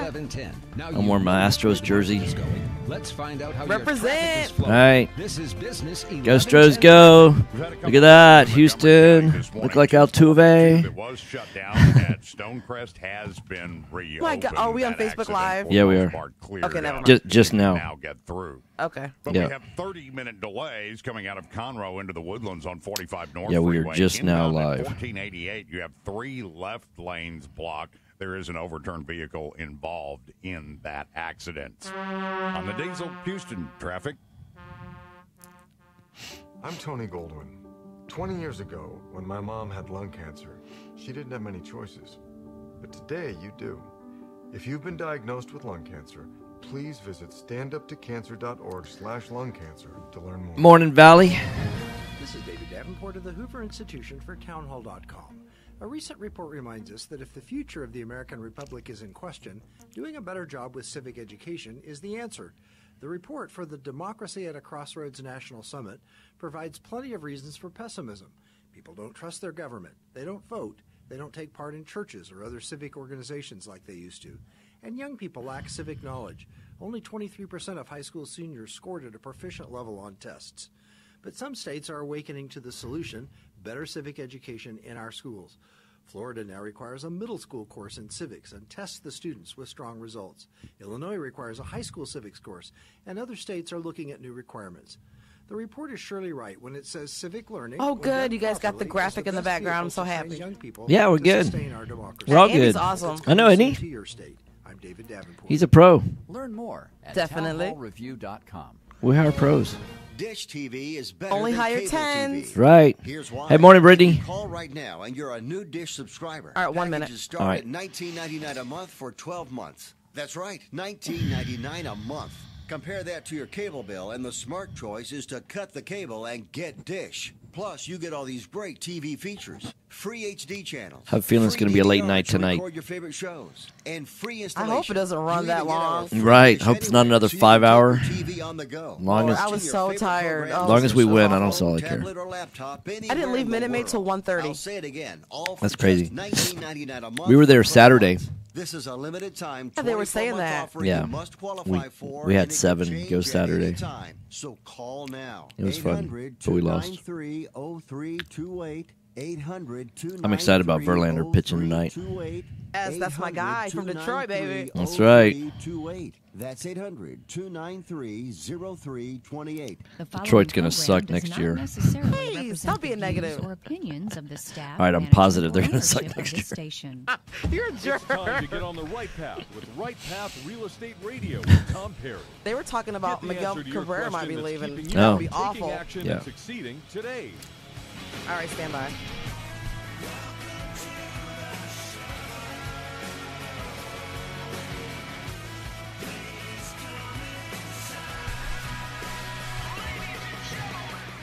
I'm wearing my Astros jersey. Let's find out how Represent. All right. This is business. Go Stros, go. Look at that. Houston. Look like Altuve. It was shut down at Stonecrest has been reopened. My God, are we on That Facebook accident, Live? for the Yeah, we most are. part, cleared Okay, never out. mind. Just now. Now get through. Okay. But Yeah. we have 30-minute delays coming out of Conroe into the Woodlands on 45 North Yeah, we are Freeway. just now Inbound at live. 1488, you have 3 left lanes blocked. There is an overturned vehicle involved in that accident. On the Diesel Houston traffic, I'm Tony Goldwyn. 20 years ago, when my mom had lung cancer, she didn't have many choices. But today, you do. If you've been diagnosed with lung cancer, please visit standuptocancer.org/lungcancer to learn more. Morning, Valley. This is David Davenport of the Hoover Institution for Townhall.com. A recent report reminds us that if the future of the American Republic is in question, doing a better job with civic education is the answer. The report for the Democracy at a Crossroads National Summit provides plenty of reasons for pessimism. People don't trust their government. They don't vote. They don't take part in churches or other civic organizations like they used to. And young people lack civic knowledge. Only 23% of high school seniors scored at a proficient level on tests. But some states are awakening to the solution, better civic education in our schools. Florida now requires a middle school course in civics and tests the students with strong results. Illinois requires a high school civics course, and other states are looking at new requirements. The report is surely right when it says civic learning. Oh, when good. done You guys got the properly, graphic is in the best background. I'm vehicle so to train happy. young people Yeah, we're to good. sustain our democracy. We're all Andy's good. awesome. I know, isn't he? To your state. I'm David Davenport. He's a pro. Learn more at Definitely. townhallreview.com. We hire pros. Dish TV is better Only than hire cable 10s. TV. Right. Here's why. Hey, morning, Brittany. Call right now, and you're a new Dish subscriber. All right, 1 minute. Packages start All right. at $19.99 a month for 12 months. That's right, $19.99 a month. Compare that to your cable bill, and the smart choice is to cut the cable and get Dish. Plus, you get all these great TV features, free HD channels. I have a feeling it's gonna be a late night DVRs to tonight. Record your favorite shows and free I installation. hope it doesn't run You that even get our long. free Right. Dish Hope it's not anywhere, another so you 5 can take hour. your TV on the go. Long as- I was so tired. Oh. Long as we win, I don't Cell all I phone, care. tablet, or laptop, I didn't anywhere leave in the Minute Maid world. till 1:30. I'll say it again. All for That's just crazy. $19.99 a month We were there for 12 Saturday. months. This is a limited time. Yeah, they were 24 saying month that. offer Yeah. you must qualify We- for, we had and it can 7 change go at Saturday. any time. So call now. It was fun, but we lost. 800-293-0328. 800-293-0328. I'm excited about Verlander pitching tonight. Yes, that's my guy from Detroit, baby. That's right. 800-293-0328. That's 800-293-0328. Detroit's gonna suck next year. Please, don't be a negative. Or opinions of the staff. All right, I'm management, positive they're or gonna suck ownership of next this year. Station. You're a jerk. It's time to get on the right path with Right Path Real Estate Radio with Tom Perry. They were talking about Get the Miguel answer to your Cabrera might question be that's leaving. keeping That Oh. would be taking awful. action Yeah. and succeeding today. All right, stand by.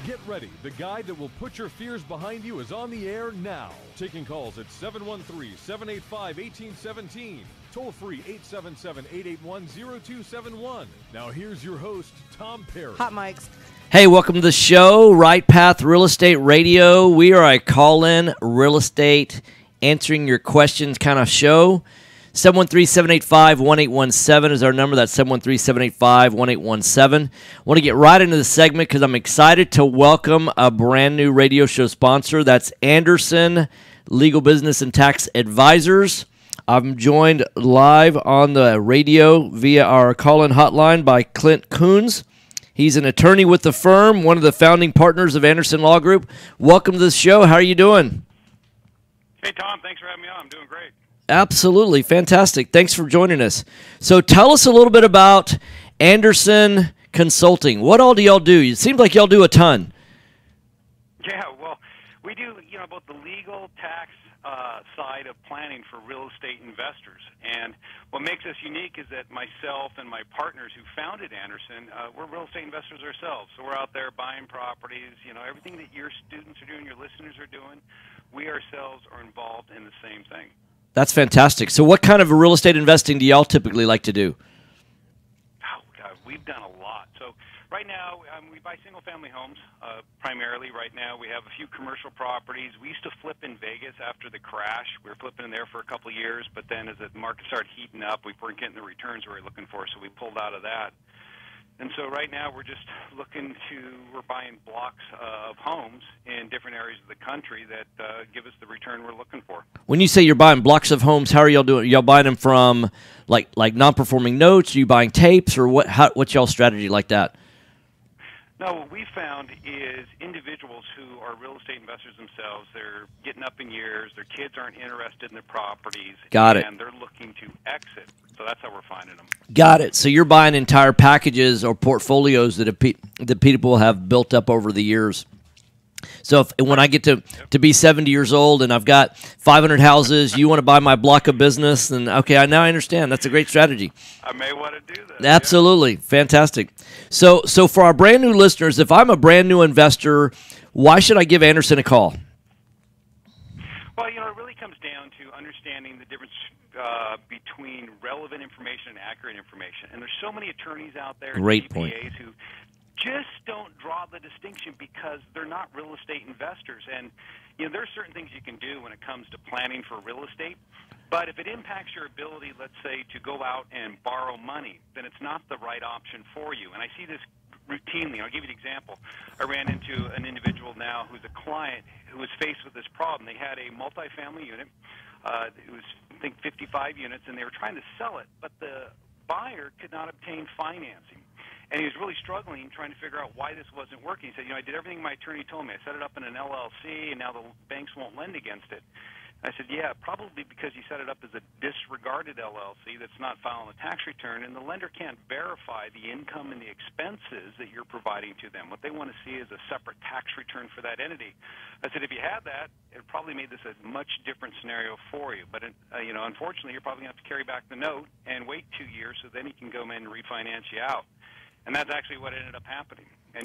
Get ready. The guy that will put your fears behind you is on the air now. Taking calls at 713-785-1817. Toll free 877-881-0271. Now here's your host, Tom Perry. Hot mics. Hey, welcome to the show, Right Path Real Estate Radio. We are a call-in real estate answering your questions kind of show. 713-785-1817 is our number. That's 713-785-1817. Want to get right into the segment because I'm excited to welcome a brand new radio show sponsor. That's Anderson Legal Business and Tax Advisors. I'm joined live on the radio via our call-in hotline by Clint Coons. He's an attorney with the firm, one of the founding partners of Anderson Law Group. Welcome to the show. How are you doing? Hey, Tom. Thanks for having me on. I'm doing great. Absolutely. Fantastic. Thanks for joining us. So tell us a little bit about Anderson Consulting. What all do y'all do? It seems like y'all do a ton. Yeah, well, we do, both the legal tax side of planning for real estate investors. And what makes us unique is that myself and my partners who founded Anderson, we're real estate investors ourselves. So we're out there buying properties, everything that your students are doing, your listeners are doing, we ourselves are involved in the same thing. That's fantastic. So what kind of real estate investing do y'all typically like to do? Oh, God, we've done a lot. So Right now, we buy single-family homes primarily. Right now, we have a few commercial properties. We used to flip in Vegas after the crash. We were flipping in there for a couple of years, but then as the market started heating up, we weren't getting the returns we were looking for, so we pulled out of that. And so right now, we're buying blocks of homes in different areas of the country that give us the return we're looking for. When you say you're buying blocks of homes, how are y'all doing? Y'all buying them from like non-performing notes? Are you buying tapes, or what's y'all's strategy like that? No, what we found is individuals who are real estate investors themselves, they're getting up in years, their kids aren't interested in their properties. Got it. And they're looking to exit. So that's how we're finding them. Got it. So you're buying entire packages or portfolios that people have built up over the years. So when I get to be 70 years old and I've got 500 houses, you want to buy my block of business, then okay, now I understand. That's a great strategy. I may want to do that. Absolutely. Yeah. Fantastic. So for our brand new listeners, if I'm a brand new investor, why should I give Anderson a call? Well, it really comes down to understanding the difference between relevant information and accurate information. And there's so many attorneys out there, Great CPAs, point. who just don't draw the distinction because they're not real estate investors. And there are certain things you can do when it comes to planning for real estate. But if it impacts your ability, let's say, to go out and borrow money, then it's not the right option for you. And I see this routinely. I'll give you an example. I ran into an individual now who's a client who was faced with this problem. They had a multifamily unit. It was, I think, 55 units, and they were trying to sell it, but the buyer could not obtain financing. And he was really struggling, trying to figure out why this wasn't working. He said, I did everything my attorney told me. I set it up in an LLC, and now the banks won't lend against it. I said, yeah, probably because you set it up as a disregarded LLC that's not filing a tax return, and the lender can't verify the income and the expenses that you're providing to them. What they want to see is a separate tax return for that entity. I said, if you had that, it probably made this a much different scenario for you. But, unfortunately, you're probably going to have to carry back the note and wait 2 years so then he can go in and refinance you out. And that's actually what ended up happening. And,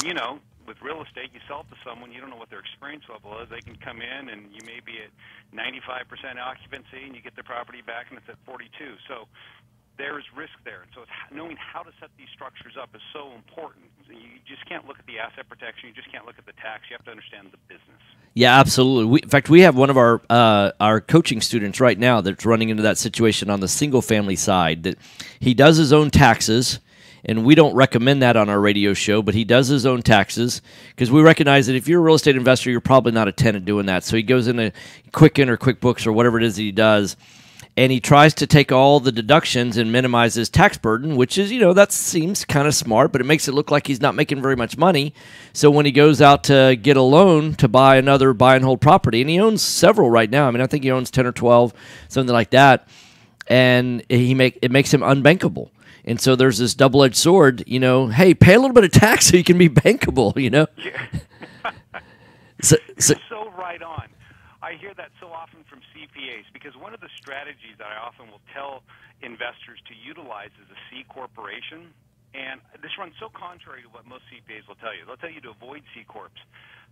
with real estate, you sell it to someone, you don't know what their experience level is. They can come in, and you may be at 95% occupancy, and you get the property back, and it's at 42. So there's risk there. And so knowing how to set these structures up is so important. You just can't look at the asset protection. You just can't look at the tax. You have to understand the business. Yeah, absolutely. In fact, we have one of our coaching students right now that's running into that situation on the single-family side, that he does his own taxes. And we don't recommend that on our radio show, but he does his own taxes because we recognize that if you're a real estate investor, you're probably not a tenant doing that. So he goes into Quicken or QuickBooks or whatever it is that he does, and he tries to take all the deductions and minimize his tax burden, which is, that seems kind of smart, but it makes it look like he's not making very much money. So when he goes out to get a loan to buy another buy and hold property, and he owns several right now. I mean, I think he owns 10 or 12, something like that, and it makes him unbankable. And so there's this double-edged sword, hey, pay a little bit of tax so you can be bankable, Yeah. so You're so right on. I hear that so often from CPAs because one of the strategies that I often will tell investors to utilize is a C corporation. And this runs so contrary to what most CPAs will tell you. They'll tell you to avoid C corps.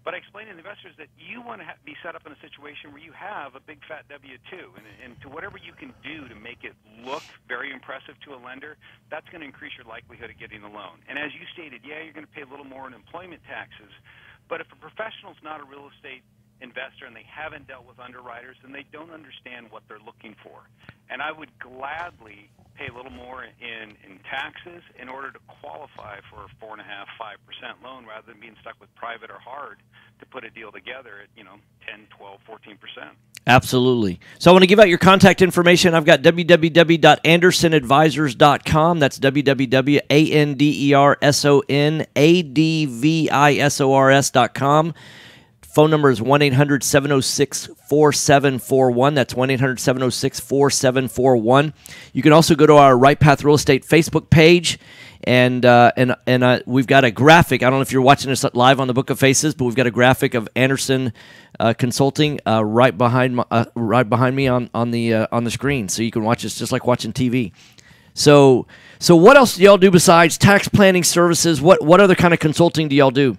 But I explain to investors that you want to be set up in a situation where you have a big fat W-2, and to whatever you can do to make it look very impressive to a lender, that's going to increase your likelihood of getting a loan. And as you stated, yeah, you're going to pay a little more in employment taxes, but if a professional's not a real estate investor and they haven't dealt with underwriters, then they don't understand what they're looking for. And I would gladly pay a little more in taxes in order to qualify for a 4.5%, 5% loan rather than being stuck with private or hard to put a deal together at 10, 12, 14%. Absolutely. So I want to give out your contact information. I've got www.andersonadvisors.com. That's www.andersonadvisors.com. Phone number is 1-800-706-4741. That's 1-800-706-4741. You can also go to our Right Path Real Estate Facebook page, and we've got a graphic. I don't know if you're watching us live on the Book of Faces, but we've got a graphic of Anderson Consulting right behind me on the screen, so you can watch us just like watching TV. So what else do y'all do besides tax planning services? What other kind of consulting do y'all do?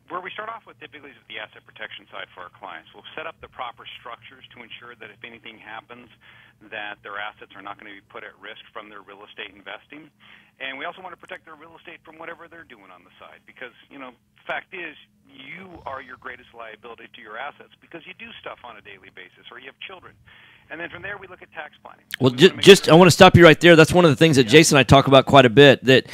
Where we start off with typically is the asset protection side for our clients. We'll set up the proper structures to ensure that if anything happens, that their assets are not going to be put at risk from their real estate investing. And we also want to protect their real estate from whatever they're doing on the side because, fact is, you are your greatest liability to your assets because you do stuff on a daily basis or you have children. And then from there, we look at tax planning. Well, I want to stop you right there. That's one of the things that Jason and I talk about quite a bit, that,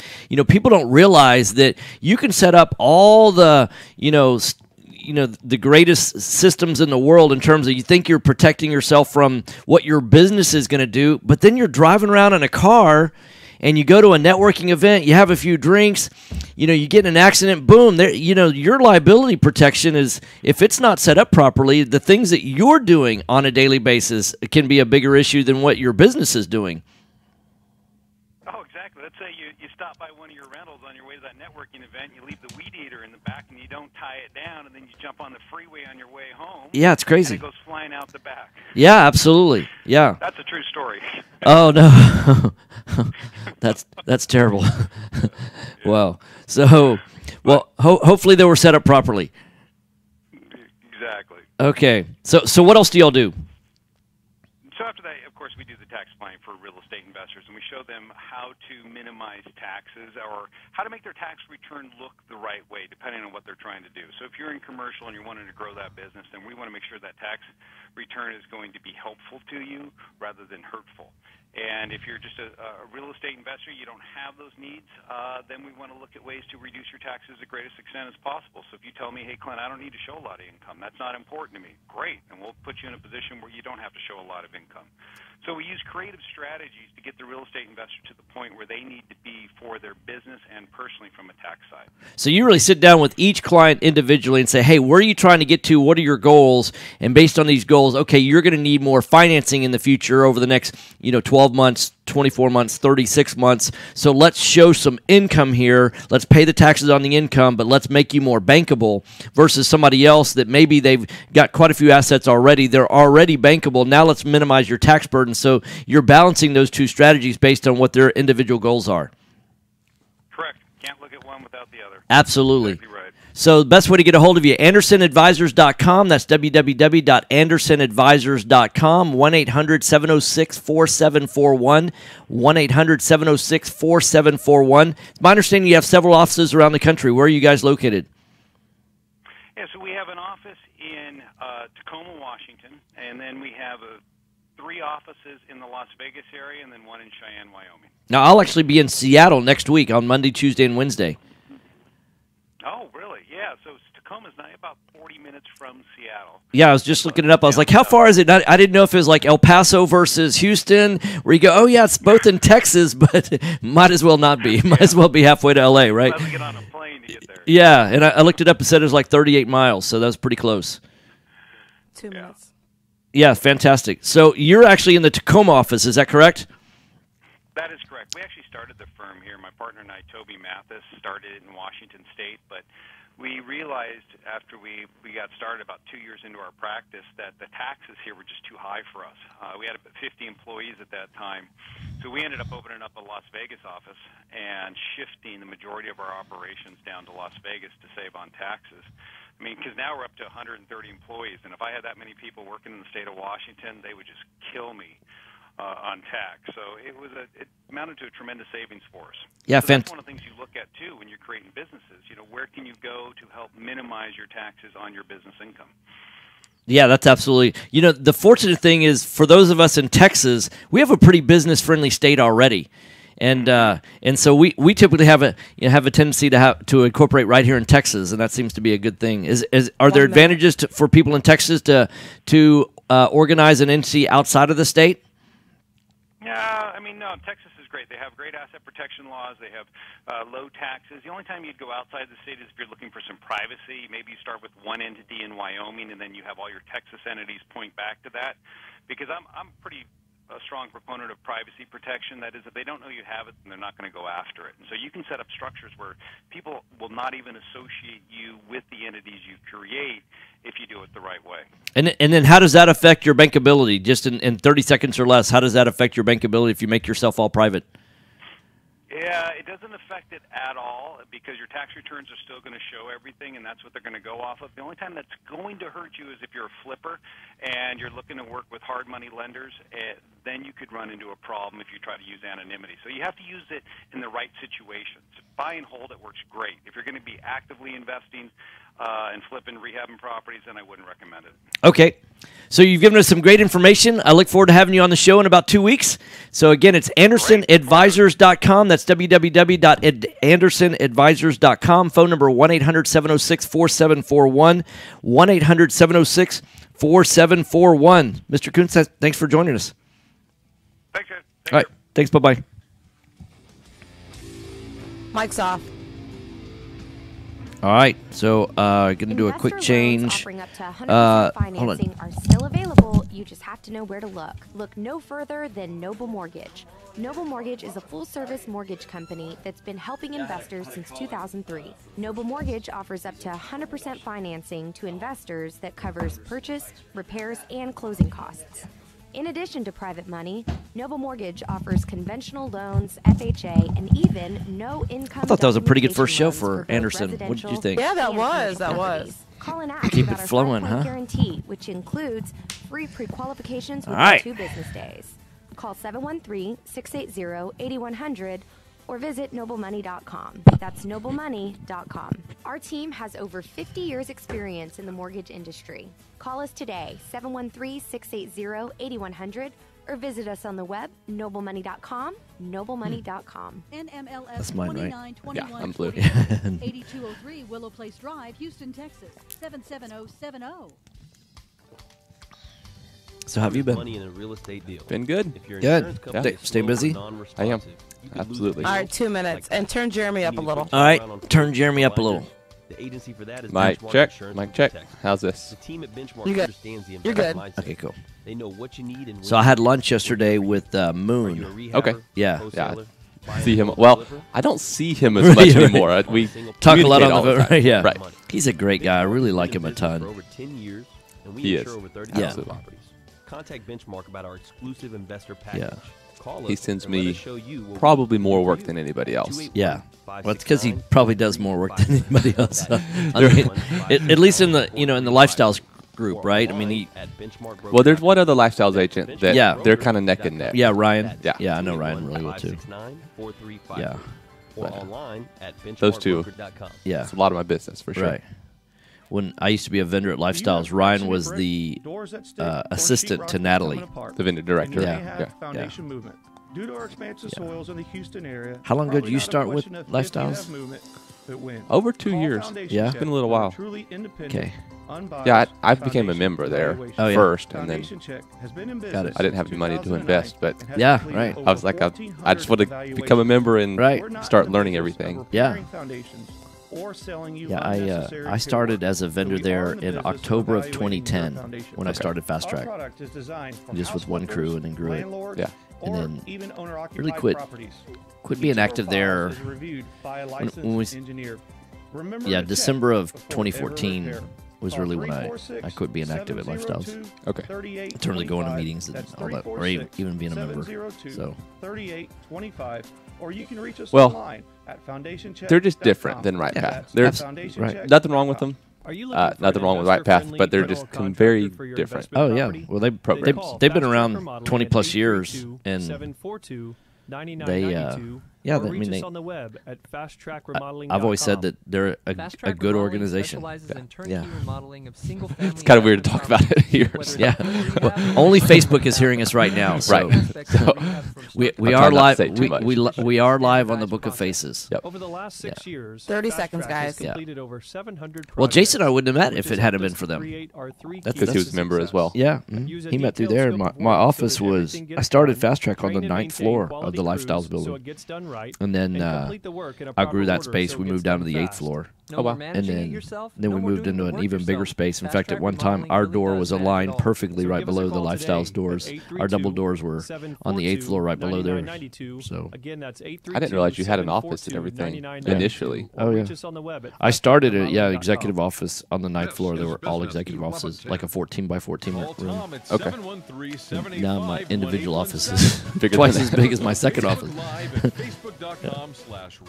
people don't realize that you can set up all the, the greatest systems in the world in terms of you think you're protecting yourself from what your business is going to do, but then you're driving around in a car and you go to a networking event, you have a few drinks, you get in an accident, boom, there, your liability protection is, if it's not set up properly, the things that you're doing on a daily basis can be a bigger issue than what your business is doing. Oh, exactly. Let's say you stop by one of your rentals on your way to that networking event, you leave the weed eater in the back and you don't tie it down, and then you jump on the freeway on your way home. Yeah, it's crazy. And it goes flying out the back. Yeah, absolutely. Yeah. That's a true story. Oh, no. That's terrible. Wow. So, hopefully they were set up properly. Exactly. Okay. So what else do y'all do? So after that, of course, we do the tax planning for real estate investors, and we show them how to minimize taxes or how to make their tax return look the right way, depending on what they're trying to do. So if you're in commercial and you're wanting to grow that business, then we want to make sure that tax return is going to be helpful to you rather than hurtful. And if you're just a real estate investor, you don't have those needs, then we want to look at ways to reduce your taxes to the greatest extent as possible. So if you tell me, hey, Clint, I don't need to show a lot of income, that's not important to me, great, and we'll put you in a position where you don't have to show a lot of income. So we use creative strategies to get the real estate investor to the point where they need to be for their business and personally from a tax side. So you really sit down with each client individually and say, hey, where are you trying to get to? What are your goals? And based on these goals, okay, you're going to need more financing in the future over the next 12 months, 24 months, 36 months. So let's show some income here. Let's pay the taxes on the income, but let's make you more bankable versus somebody else that maybe they've got quite a few assets already. They're already bankable. Now let's minimize your tax burden. So you're balancing those two strategies based on what their individual goals are. Correct. Can't look at one without the other. Absolutely. Exactly right. So the best way to get a hold of you, AndersonAdvisors.com. That's www.AndersonAdvisors.com. 1-800-706-4741. 1-800-706-4741. It's my understanding you have several offices around the country. Where are you guys located? Yeah, so we have an office in Tacoma, Washington, and then we have 3 offices in the Las Vegas area, and then 1 in Cheyenne, Wyoming. Now, I'll actually be in Seattle next week on Monday, Tuesday, and Wednesday. Oh, really? Yeah, so Tacoma's now about 40 minutes from Seattle. Yeah, I was just looking it up. I was like, how far is it? I didn't know if it was like El Paso versus Houston, where you go, oh, yeah, it's both in Texas, but might as well not be. Might as well be halfway to L.A., right? Might as well get on a plane to get there. Yeah, and I looked it up and said it was like 38 miles, so that was pretty close. 2 minutes. Yeah, fantastic. So you're actually in the Tacoma office, is that correct? That is correct. We actually started the firm here. My partner and I, Toby Mathis, started it in Washington State, but we realized after we got started about 2 years into our practice that the taxes here were just too high for us. We had about 50 employees at that time, so we ended up opening up a Las Vegas office and shifting the majority of our operations down to Las Vegas to save on taxes. I mean, because now we're up to 130 employees, and if I had that many people working in the state of Washington, they would just kill me on tax. So it amounted to a tremendous savings for us. Yeah, so that's one of the things you look at, too, when you're creating businesses. Where can you go to help minimize your taxes on your business income? Yeah, that's absolutely. The fortunate thing is, for those of us in Texas, we have a pretty business-friendly state already. And so we typically have a tendency to incorporate right here in Texas, and that seems to be a good thing. Are there advantages for people in Texas to organize an entity outside of the state? Yeah, I mean, no, Texas is great. They have great asset protection laws. They have low taxes. The only time you'd go outside the state is if you're looking for some privacy. Maybe you start with one entity in Wyoming, and then you have all your Texas entities point back to that. Because I'm pretty a strong proponent of privacy protection. That is, if they don't know you have it, then they're not going to go after it. And so you can set up structures where people will not even associate you with the entities you create if you do it the right way. And then how does that affect your bankability? Just in 30 seconds or less, how does that affect your bankability if you make yourself all private? Yeah, it doesn't affect it at all because your tax returns are still going to show everything, and that's what they're going to go off of. The only time that's going to hurt you is if you're a flipper and you're looking to work with hard money lenders. Then you could run into a problem if you try to use anonymity. So you have to use it in the right situations. Buy and hold, it works great. If you're going to be actively investing and flipping, rehabbing properties, then I wouldn't recommend it. Okay. So you've given us some great information. I look forward to having you on the show in about 2 weeks. So again, it's AndersonAdvisors.com. That's www.AndersonAdvisors.com. Phone number 1-800-706-4741. 1-800-706-4741. Mr. Kuntz, thanks for joining us. Thanks, guys. All right. Thanks. Bye-bye. Mike's off. All right, so going to do a quick change. Offering up to 100% financing are still available. You just have to know where to look. Look no further than Noble Mortgage. Noble Mortgage is a full-service mortgage company that's been helping investors since 2003. Noble Mortgage offers up to 100% financing to investors that covers purchase, repairs, and closing costs. In addition to private money, Noble Mortgage offers conventional loans, FHA, and even no income. I thought that was a pretty good first show for Anderson. What did you think? Yeah, that was. Call and ask Keep about it our flowing, 5-point huh? guarantee, which includes free pre-qualifications within right. 2 business days. Call 713-680-8100 or visit noblemoney.com. That's noblemoney.com. Our team has over 50 years experience in the mortgage industry. Call us today, 713-680-8100, or visit us on the web, noblemoney.com, noblemoney.com. NMLS That's mine, right? 2921 Yeah, I'm blue. 8203 Willow Place Drive, Houston, Texas, 77070. So how have you been? Money in a real estate deal. Been good. If your Good. insurance company is Stay slow busy? or non-responsive, I am. you could lose Absolutely. All right, 2 minutes. And turn Jeremy up a little. All right, turn Jeremy up a little. The agency for that is Mic Benchmark check. Insurance Mic and check. Protection. How's this? The team at Benchmark You're good. understands the You're investor good. mindset. Okay, cool. They know what you need and So I had lunch yesterday with Are you a Moon. rehabber, Okay. Yeah. wholesaler, buy and See him. hold Well, deliver? I don't see him as much Right. anymore. We Talk a lot communicate on all the phone. time. Yeah. Right. He's a great guy. I really like him a Been in business ton. For over 10 years, and we He insure is. over 30 Yeah. properties. Contact Benchmark about our exclusive investor package. Yeah. Call us He sends and let me us show you what we probably can more do for work you. than anybody else. 281 Yeah. Well, it's because he 569 probably does more work than anybody else. I There- mean, at least in the in the lifestyles group, right? I mean, he. Well, there's one other lifestyles agent that Yeah. they're kind of neck and neck. Yeah, Ryan. Yeah. Yeah, I know Ryan really well too. 569-4353. Yeah. Or online at Those two. benchmarkbroker.com. Yeah. It's a lot of my business for sure. Right. When I used to be a vendor at Lifestyles, Ryan was the assistant to Natalie. The vendor director. Yeah. Foundation movement. Due to our expansive soils in the Houston area. How long ago did probably you not a start with question if Lifestyles? have movement that wins. Over 2 Call years. Foundation Yeah. It's Check been a little for while. Truly independent, Okay. unbiased Yeah, I became a foundation member there evaluation. Oh, yeah. first, and then Foundation Check has been in Got it. business I didn't have since the money to 2009 invest, but and has Yeah, completed right. over I was like, I just want to 1,400 become a member and Right. We're not start in the learning business of everything. Yeah. repairing foundations or selling you Yeah, unnecessary I started paperwork. as a vendor So we there are in the in business of October of evaluating your 2010 foundation. when I started Fast Our Track. product is designed for Just with one house crew flippers, and then grew it. landlords, Yeah. And or then even owner-occupied really quit properties. Quit Each being of our active there. files is reviewed by a when licensed we- engineer. Remember Yeah, to check December of before 2014 ever repair. was Call really when I 346 quit being active at Lifestyles. 702 Okay. In terms of going to 3825. meetings and That's all that, or 346 even being a member. 702 So 3825, or you can reach us Well, online at foundationcheck.com. They're just different than Right Yeah, Path. There's foundationcheck.com. nothing wrong with them. Are you looking for Nothing an wrong with Right Path, but they're investor-friendly just general very contractor for your different. investment Oh yeah, property? well they've Programs. been Fast Track around Remodeling 20 at plus years, 832 and 742-9992, yeah, or I reach mean us they. on the web at fasttrackremodeling.com. I've always said that they're a good organization. Yeah. It's kind of weird to talk about it here. Yeah. Well, only Facebook is hearing us right now. So. Right. So, we I'll are try not to live. say too much. We are live on the Book of Faces. Yep. Over the last 6 years, 30 Fast seconds, Track has guys. Yeah. completed over 700 Well, Jason and I projects, wouldn't have met which if it has hadn't helped been us for them. create our three That's keys because he to was a member as success. well. Yeah, Use a he met through detailed there. scope My, of my work so office that was. everything I gets started done, Fast Track on the train and 9th maintain floor of quality the crews Lifestyles so building, it gets done right, and then complete the work in a I proper grew that order space. so We it moved gets down to done the 8th fast. floor. No Oh, more wow. managing it And yourself, then no we more moved doing into the an work even bigger yourself. space. In Fast fact, Track at one time, Remodeling our really door does was manage it aligned all. perfectly So right give us a below the call Lifestyles today doors. at Our double doors were on the 8th floor, right below there. 742-9992. So Again, that's I didn't realize you had an office and everything initially. Oh yeah. I started a executive office on the 9th floor. They were all executive offices, like a 14 by 14 room. Okay. Now my individual office is Bigger twice than as that. big as my second office. All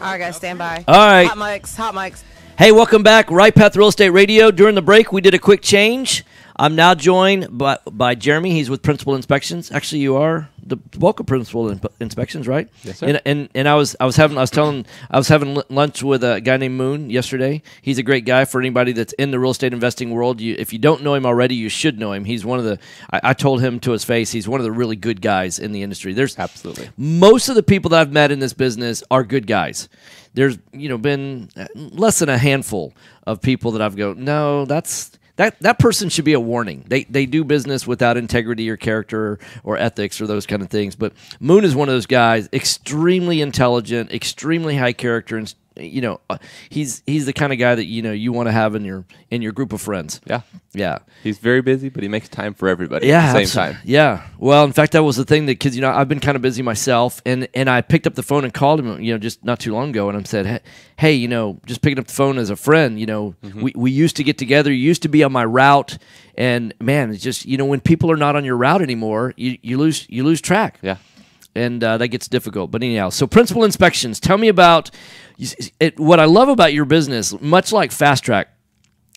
right, guys, stand by. All right. Hot mics, hot mics. Hey, welcome back. Right Path Real Estate Radio. During the break, we did a quick change. I'm now joined by Jeremy. He's with Principal Inspections. Actually, you are the bulk of Principal Inspections, right? Yes, sir. And I was having lunch with a guy named Moon yesterday. He's a great guy for anybody that's in the real estate investing world. If you don't know him already, you should know him. He's one of the. I told him to his face, he's one of the really good guys in the industry. There's absolutely most of the people that I've met in this business are good guys. There's been less than a handful of people that I've go, no, that person should be a warning. They do business without integrity or character or ethics or those kind of things. But Moon is one of those guys, extremely intelligent, extremely high character, and he's the kind of guy that you want to have in your group of friends. Yeah. He's very busy, but he makes time for everybody Yeah, at the same time. Yeah. Well, in fact, that was the thing that because I've been kind of busy myself, and I picked up the phone and called him, just not too long ago, and I said, hey, just picking up the phone as a friend, we used to get together, you used to be on my route, and man, it's just when people are not on your route anymore, you lose track. Yeah. And that gets difficult. But anyhow, so Principal Inspections, tell me about what I love about your business, much like Fast Track,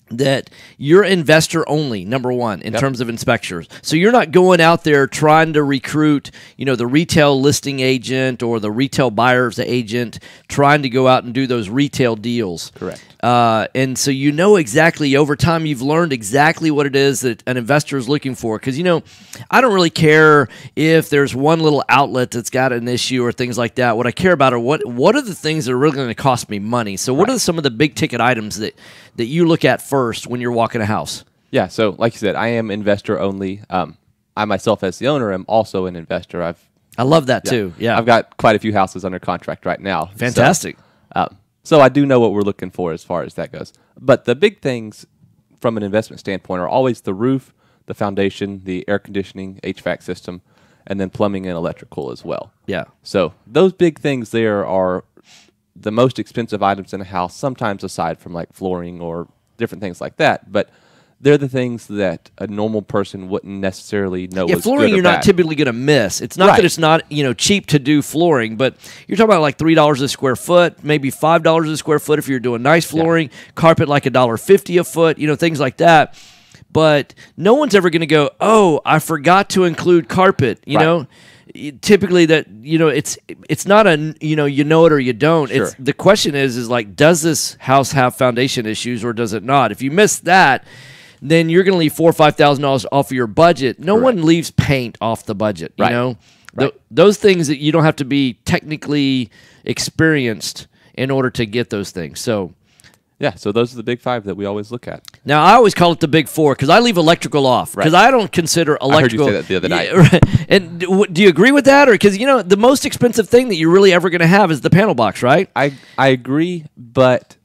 that you're investor only, number one, in terms of inspectors. So you're not going out there trying to recruit, the retail listing agent or the retail buyer's agent, trying to go out and do those retail deals. Correct. And so exactly, over time, you've learned exactly what it is that an investor is looking for. Because, I don't really care if there's one little outlet that's got an issue or things like that. What I care about are what are the things that are really going to cost me money. So what are some of the big ticket items that you look at first when you're walking a house? Yeah, so like you said, I am investor only. I myself, as the owner, am also an investor. I love that too. Yeah, I've got quite a few houses under contract right now. Fantastic. So I do know what we're looking for as far as that goes. But the big things from an investment standpoint are always the roof, the foundation, the air conditioning, HVAC system, and then plumbing and electrical as well. Yeah. So those big things there are the most expensive items in a house, sometimes aside from like flooring or different things like that. But they're the things that a normal person wouldn't necessarily know was flooring good or you're bad. not typically going to miss. It's not that it's not cheap to do flooring, but you're talking about like $3 a square foot, maybe $5 a square foot if you're doing nice flooring, carpet like $1.50 a foot, things like that. But no one's ever going to go, oh, I forgot to include carpet, you know? Typically that it's not a you know it or you don't. Sure. It's the question is like, does this house have foundation issues or does it not? If you miss that, then you're going to leave $4,000 or $5,000 off of your budget. No one leaves paint off the budget. You know, those things that you don't have to be technically experienced in order to get those things. So. Yeah, so those are the big five that we always look at. Now, I always call it the big four because I leave electrical off because I don't consider electrical. I heard you say that the other night. Right. And do you agree with that? Or because, the most expensive thing that you're really ever going to have is the panel box, right? I agree, but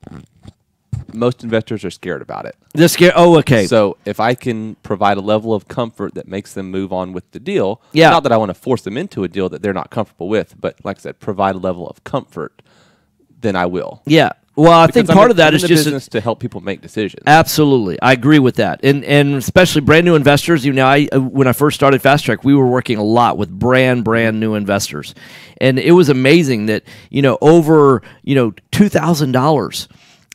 most investors are scared about it. They're scared? Oh, okay. So if I can provide a level of comfort that makes them move on with the deal, yeah. Not that I want to force them into a deal that they're not comfortable with, but like I said, provide a level of comfort, then I will. Yeah. Well, I think part of that is just business to help people make decisions. Absolutely, I agree with that, and especially brand new investors. When I first started Fast Track, we were working a lot with brand new investors, and it was amazing that over $2,000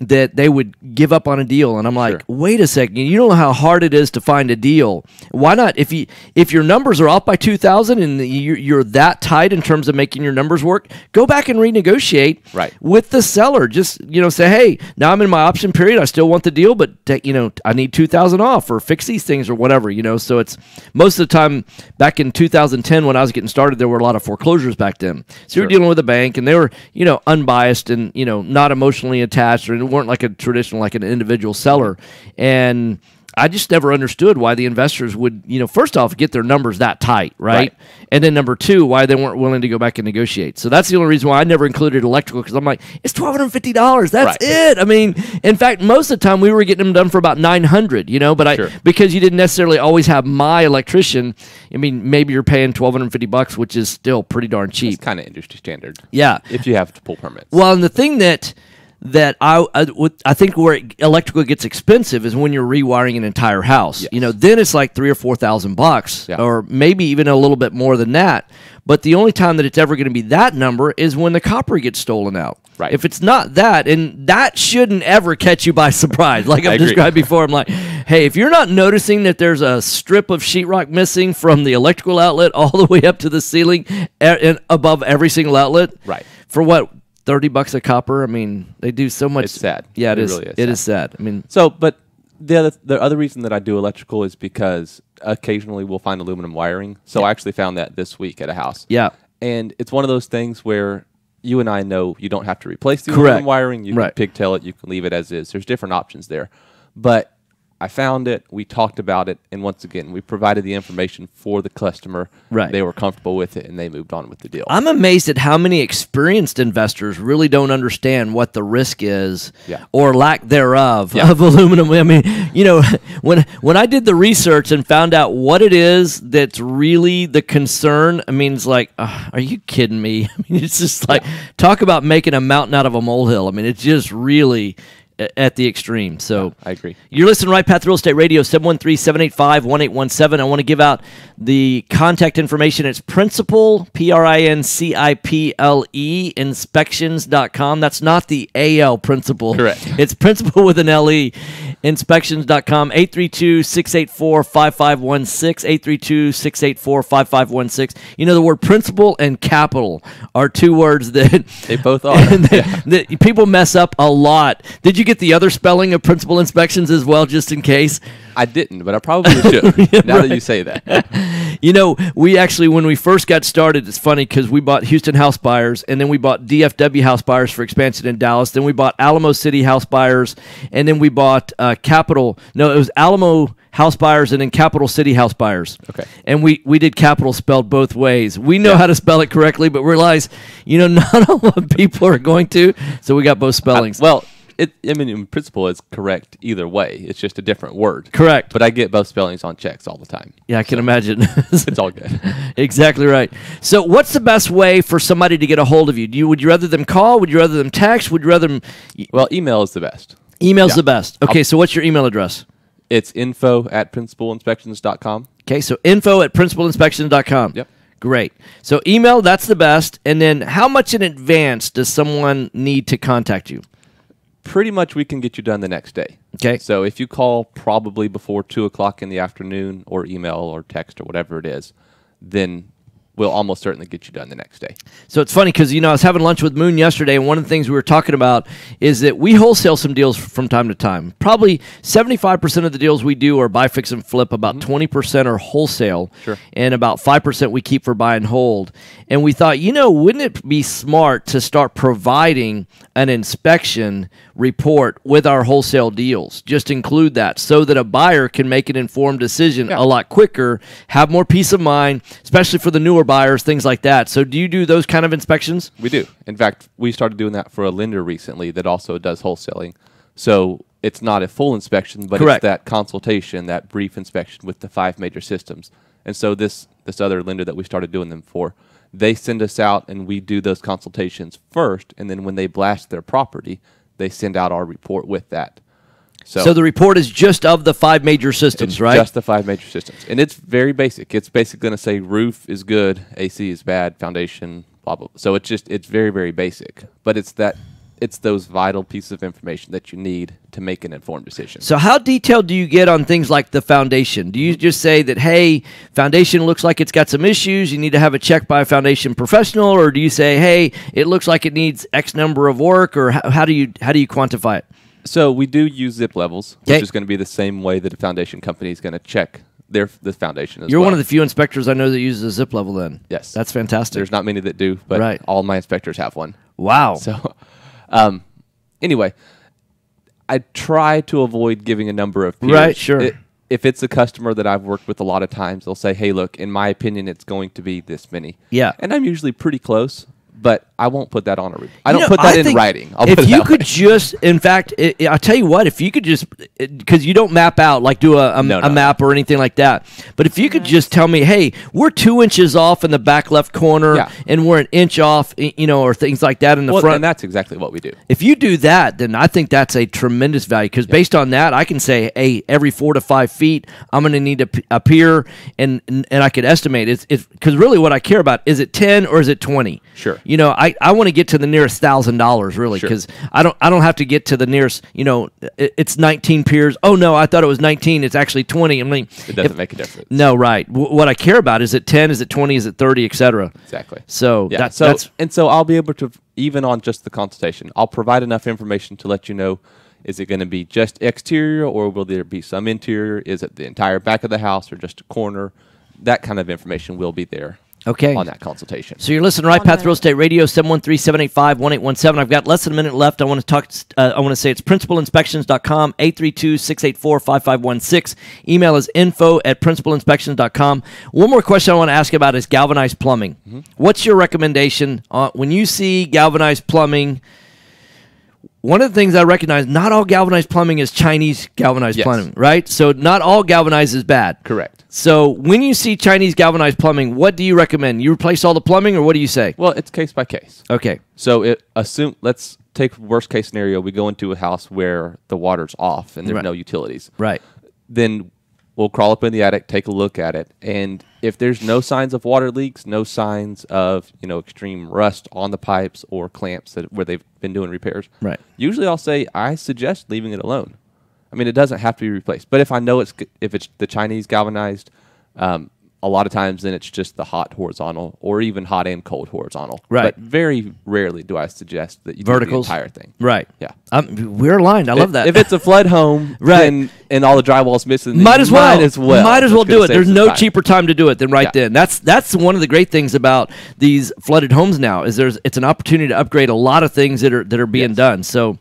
that they would give up on a deal, and I'm like, wait a second, you don't know how hard it is to find a deal. Why not? If your numbers are off by 2,000 and you're that tight in terms of making your numbers work, go back and renegotiate with the seller. Just say, hey, now I'm in my option period. I still want the deal, but I need 2,000 off, or fix these things or whatever. So it's most of the time back in 2010 when I was getting started, there were a lot of foreclosures back then. So you're dealing with a bank, and they were unbiased and not emotionally attached, or weren't like a traditional, like an individual seller. And I just never understood why the investors would, first off, get their numbers that tight, right? And then number two, why they weren't willing to go back and negotiate. So that's the only reason why I never included electrical, because I'm like, it's $1,250. That's it. I mean, in fact, most of the time we were getting them done for about $900, but because you didn't necessarily always have my electrician, I mean, maybe you're paying $1,250, which is still pretty darn cheap. It's kind of industry standard. Yeah. If you have to pull permits. Well, and the thing that that I think where electrical gets expensive is when you're rewiring an entire house. Yes. Then it's like $3,000 or $4,000, Yeah. or maybe even a little bit more than that. But the only time that it's ever going to be that number is when the copper gets stolen out. Right. If it's not that, and that shouldn't ever catch you by surprise. Like I I've agree. described before, I'm like, hey, if you're not noticing that there's a strip of sheetrock missing from the electrical outlet all the way up to the ceiling and above every single outlet, Right. for what, $30 a copper? I mean, they do so much. It's sad. Yeah, it is. Really is. It is sad. I mean, So, but the other reason that I do electrical is because occasionally we'll find aluminum wiring. So I actually found that this week at a house. Yeah. And it's one of those things where you and I know you don't have to replace the Correct. aluminum wiring. You Right. can pigtail it. You can leave it as is. There's different options there. But I found it. We talked about it. And once again, we provided the information for the customer. Right. They were comfortable with it, and they moved on with the deal. I'm amazed at how many experienced investors really don't understand what the risk is, Yeah. or lack thereof, Yeah. of aluminum. I mean, when I did the research and found out what it is that's really the concern, I mean, it's like, are you kidding me? I mean, it's just like, talk about making a mountain out of a molehill. I mean, it's just really at the extreme. So I agree. You're listening to Right Path Real Estate Radio, 713-785-1817. I want to give out the contact information. It's Principal, Principle, inspections.com. That's not the AL Principal. Correct. It's Principal with an LE, inspections.com, 832-684-5516, 832-684-5516. You know, the word principal and capital are two words that They both are. that people mess up a lot. Did you get the other spelling of principal inspections as well, just in case? I didn't, but I probably should. Now that you say that. You know, we actually, when we first got started, it's funny because we bought Houston House Buyers, and then we bought DFW House Buyers for expansion in Dallas. Then we bought Alamo City House Buyers, and then we bought it was Alamo House Buyers and then Capital City House Buyers. Okay. And we did capital spelled both ways. We know how to spell it correctly, but realize, not a lot of people are going to, so we got both spellings. In principle, it's correct either way. It's just a different word. Correct. But I get both spellings on checks all the time. Yeah, I can imagine. It's all good. Exactly right. So what's the best way for somebody to get a hold of you? Would you rather them call? Would you rather them text? Would you rather them... Well, email is the best. Email's the best. Okay, so what's your email address? It's info@principalinspections.com. Okay, so info@principalinspections.com. Yep. Great. So email, that's the best. And then how much in advance does someone need to contact you? Pretty much we can get you done the next day. Okay. So if you call probably before 2 o'clock in the afternoon, or email or text or whatever it is, then we'll almost certainly get you done the next day. So it's funny because, I was having lunch with Moon yesterday, and one of the things we were talking about is that we wholesale some deals from time to time. Probably 75% of the deals we do are buy, fix, and flip. About 20% are wholesale. Sure. And about 5% we keep for buy and hold. And we thought, wouldn't it be smart to start providing an inspection report with our wholesale deals? Just include that so that a buyer can make an informed decision a lot quicker, have more peace of mind, especially for the newer buyers, things like that. So do you do those kind of inspections? We do. In fact, we started doing that for a lender recently that also does wholesaling. So it's not a full inspection, but Correct. it's that consultation, that brief inspection with the 5 major systems. And so this other lender that we started doing them for, they send us out and we do those consultations first, and then when they blast their property, they send out our report with that. So the report is just of the 5 major systems, right? Just the 5 major systems. And it's very basic. It's basically going to say roof is good, AC is bad, foundation, blah, blah, blah. So it's very, very basic. But it's those vital pieces of information that you need to make an informed decision. So how detailed do you get on things like the foundation? Do you just say that, hey, foundation looks like it's got some issues, you need to have it checked by a foundation professional, or do you say, hey, it looks like it needs X number of work, or how do you quantify it? So we do use zip levels, which is going to be the same way that a foundation company is going to check the foundation as You're well. one of the few inspectors I know that uses a zip level then. Yes. That's fantastic. There's not many that do, but all my inspectors have one. Wow. So anyway, I try to avoid giving a number of peers. Right, sure. If it's a customer that I've worked with a lot of times, they'll say, hey, look, in my opinion, it's going to be this many. Yeah. And I'm usually pretty close, but I won't put that on a. I don't put that in writing. I'll if put it you that could way. just, in fact, I'll tell you what. If you could just, because you don't map out like do a map or anything like that. But if you could just tell me, hey, we're 2 inches off in the back left corner, and we're an inch off, or things like that in the front. And that's exactly what we do. If you do that, then I think that's a tremendous value because based on that, I can say, hey, every 4 to 5 feet, I'm going to need a pier, and I could estimate it's because really what I care about is it 10 or is it 20? Sure. I want to get to the nearest $1,000 really because I don't have to get to the nearest. It's 19 piers. Oh no, I thought it was 19. It's actually 20. I mean, it doesn't make a difference. No, right. What I care about is it 10, is it 20, is it 30, etc. Exactly. So yeah. So I'll be able to, even on just the consultation, I'll provide enough information to let you know. Is it going to be just exterior, or will there be some interior? Is it the entire back of the house, or just a corner? That kind of information will be there. Okay. On that consultation. So you're listening to Right Path Real Estate Radio, 713-785-1817. I've got less than a minute left. I want to talk. I want to say it's principalinspections.com, 832-684-5516. Email is info@principalinspections.com. One more question I want to ask about is galvanized plumbing. What's your recommendation when you see galvanized plumbing? One of the things I recognize, not all galvanized plumbing is Chinese galvanized plumbing, right? So not all galvanized is bad. Correct. So when you see Chinese galvanized plumbing, what do you recommend? You replace all the plumbing, or what do you say? Well, it's case by case. Okay. So let's take worst case scenario. We go into a house where the water's off and there's no utilities. Right. Then we'll crawl up in the attic, take a look at it, and if there's no signs of water leaks, no signs of extreme rust on the pipes or clamps where they've been doing repairs, right? Usually, I'll say I suggest leaving it alone. I mean, it doesn't have to be replaced, but if I know if it's the Chinese galvanized, a lot of times then it's just the hot horizontal or even hot and cold horizontal. Right. But very rarely do I suggest that you do the entire thing. Right. Yeah. We're aligned. I love that. If it's a flood home, right, and all the drywall's missing, might as well do it. There's no time. cheaper time to do it than then. That's one of the great things about these flooded homes now is it's an opportunity to upgrade a lot of things that are being done. So,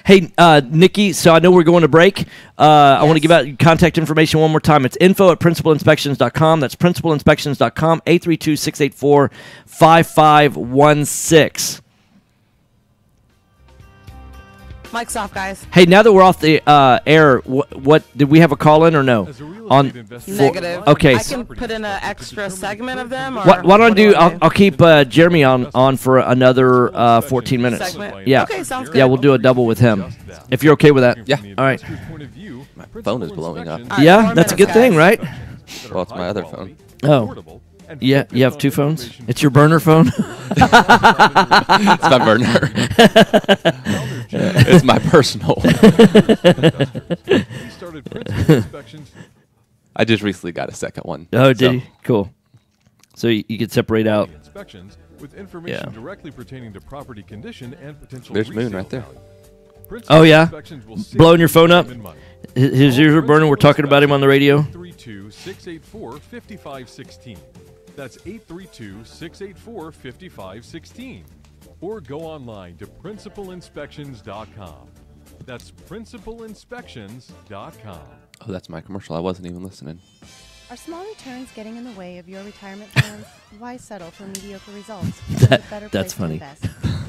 hey, Nikki. So I know we're going to break. I want to give out contact information one more time. It's info@principalinspections.com. That's principalinspections.com. 832-684-5516. Mic's off, guys. Hey, now that we're off the air, what did we have a call in or no? Negative. Okay. I can put in an extra segment of them. Or why don't I do? I'll keep Jeremy on for another 14 minutes. Segment? Yeah. Okay, sounds good. Yeah, we'll do a double with him. If you're okay with that. Yeah. All right. My phone is blowing up. Yeah, that's a good thing, right? Well, it's my other phone. Oh. Yeah, you have two phones? It's your burner phone? It's my burner. It's my personal. I just recently got a second one. Oh, did you? Cool. So you could separate out. Inspections with information directly pertaining to property condition and potential. There's Moon right there. Oh, yeah? Blowing your phone up? His ears are burning. We're talking about him on the radio. 832-684-5516. That's 832-684-5516. Or go online to principalinspections.com. That's principalinspections.com. Oh, that's my commercial. I wasn't even listening. Are small returns getting in the way of your retirement plans? Why settle for mediocre results? That's funny.